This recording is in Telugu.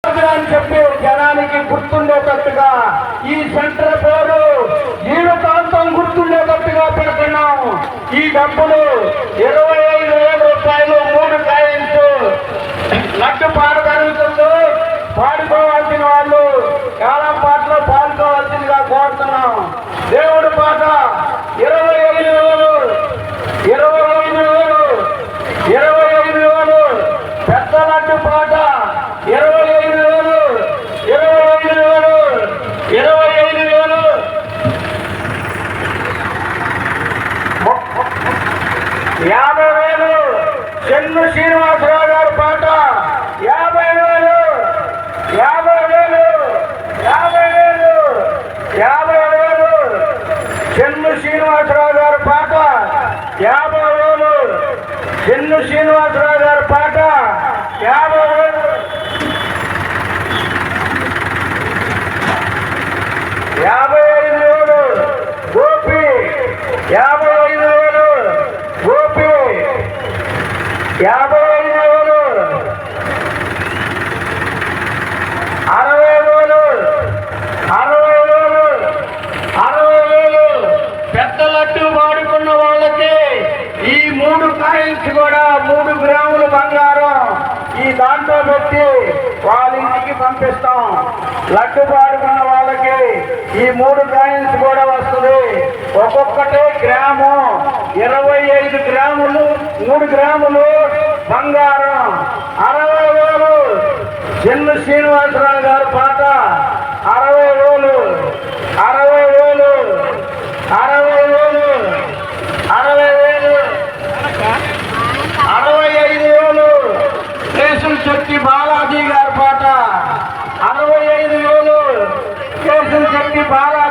అని చెప్పి జనానికి గుర్తుండేటట్టుగా ఈ సెంటర్ పేరు జీవితాంతం గుర్తుండేటట్టుగా పెడుతున్నాం. ఈ డబ్బులు 25,000 రూపాయలు 3 కాయిన్స్. లడ్డు పాట జరుగుతుంది, పాడుకోవాల్సిన వాళ్ళు కాలం పాటలో పాడుకోవాల్సిందిగా కోరుతున్నాం. దేవుడి పాట 25,000, 25,000, 25,000. పెద్ద లడ్డు పాట 25,000, 25,000, 25,000. 50,000 చెన్ను శ్రీనివాసరావు గారి పాట 50,000, 50,000, 50,000, 50,000. చెన్ను శ్రీనివాసరావు గారి పాట 50,000, చెన్ను శ్రీనివాసరావు గారి పాట 50,000. 55,000 గోపి, 55,000 గోపి, 55,000. 60,000, 60,000, 60,000. పెద్ద లడ్డు వాడుకున్న వాళ్ళకి ఈ 3 కాయిన్స్ కూడా 3 గ్రాములు బంగారం ఈ దాంట్లో పెట్టి వాళ్ళ ఇంటికి పంపిస్తాం. లడ్డు పాడుకున్న వాళ్ళకి ఈ 3 కాయిన్స్ కూడా వస్తుంది. ఒక్కొక్కటే గ్రాము 25 గ్రాములు, 3 గ్రాములు బంగారం. 60,000 చెన్ను శ్రీనివాసరావు గారి పాట 60,000, 60,000, 60,000, 60,000, 65,000. కేసులు చెట్టి బాలాజీ గారి పాట 65,000. కేసులు చెట్టి బాలాజీ